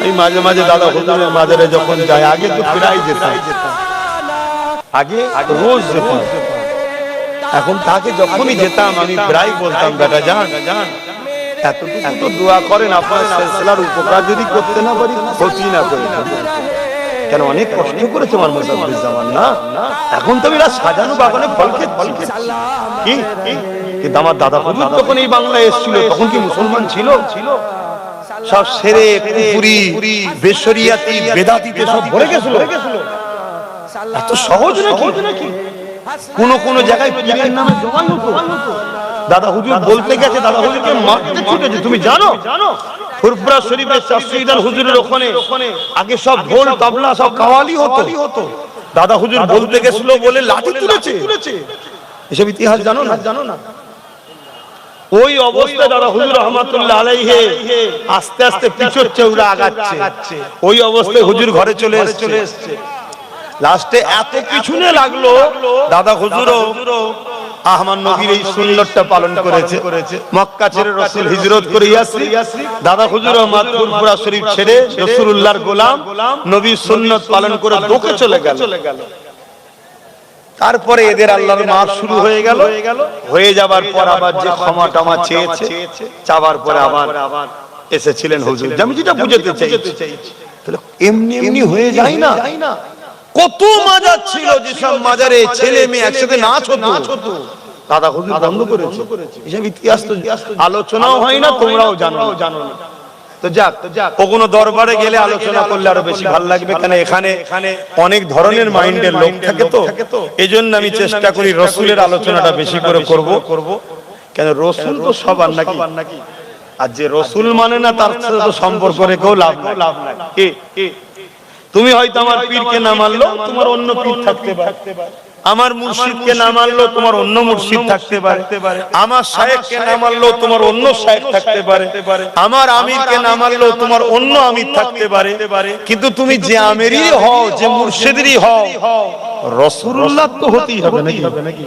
এই মাঝে মাঝে দাদা হুজুরের মাজারে যখন যায়, আগে তো প্রায় যেতাম, আগে রোজ যেতাম। এখন তাকে যখনই যেতাম আমি প্রায় বলতাম, বেটা যান এতটুকু তো দোয়া করেন, আপনার সিলসিলার উপকার যদি করতে না পারি ক্ষতি না করি। কেন অনেক কষ্ট করেছে আমার মুসাফিরুজ্জামান না, এখন তো এরা সাজানো বাগানে ফল খেতে কি, কিন্তু আমার দাদা হুজুর তখন এই বাংলায় এসেছিল, তখন কি মুসলমান ছিল? সব সেরে পুরি বেশরিয়াতি বেদাতিতে সব ভরে গেছিল। এত সহজ নাকি? কোন কোন জায়গায় পীরের নামে জবান হতো। দাদা হুজুর বলতে গেছে, দাদা হুজুরকে মারতে ছুটেছে। তুমি জানো ফুরফুরা শরীফের শাস্ত্রীদান হুজুরের ওখানে আগে সব ঢোল তবলা সব কাওয়ালি হতো। দাদা হুজুর বলতে গেছিল বলে লাঠি তুলেছে। এসব ইতিহাস জানো না? ওই অবস্থায় দাদা হুজুর রহমাতুল্লাহ আলাইহি আস্তে আস্তে পিছর চৌড়া আগাচ্ছে। ওই অবস্থায় হুজুর ঘরে চলে এসেছে। লাস্টে এত পিছনে লাগলো, দাদা হুজুরও আহমদ নবীর এই সুন্নতটা পালন করেছে। মক্কা ছেড়ে রাসূল হিজরত করে ইয়াসরিব, দাদা হুজুরও ফুরফুরা শরীফ ছেড়ে রাসূলুল্লাহর গোলাম নবীর সুন্নত পালন করে দোকে চলে গেল। তারপরে এদের আল্লাহর মাফ শুরু হয়ে যাবার পর আবার যে ক্ষমা টমা চেয়েছে, চাবার পরে আবার এসেছিলেন হুজুর। আমি যেটা বুঝাতে চাইছি, তাহলে এমনি হয়ে যায় না। কত মাজার ছিল যেসব মাজারে ছেলে মেয়ে একসাথে নাচ হতো, দাদা হুজুর বন্ধ করেছে। এসব ইতিহাস তো আলোচনাও হয় না, তোমরাও জানো না। তো যাক, কোনো দরবারে গেলে আলোচনা করলে আরো বেশি ভালো লাগবে, কেন এখানে অনেক ধরনের মাইন্ডের লোক থাকে তো এই জন্য আমি চেষ্টা করি রসুলের আলোচনাটা বেশি করে করব। কেন রসুল তো সবার নাকি, আর যে রসুল মানে না তার সাথে তো সম্পর্ক রেখেও লাভ নাই। কি তুমি হয়তো আমার পীরকে না মানলো, তোমার অন্য পীর থাকতে পারে। আমার মুর্শিদকে না মানলো, তোমার অন্য মুর্শিদ থাকতে পারে। আমার শায়েখকে না মানলো, তোমার অন্য শায়েখ থাকতে পারে। আমার আমিরকে না মানলো, তোমার অন্য আমির থাকতে পারে। কিন্তু তুমি যে আমিরই হও, যে মুর্শিদেরই হও, রাসূলুল্লাহ তো হতেই হবে নাকি?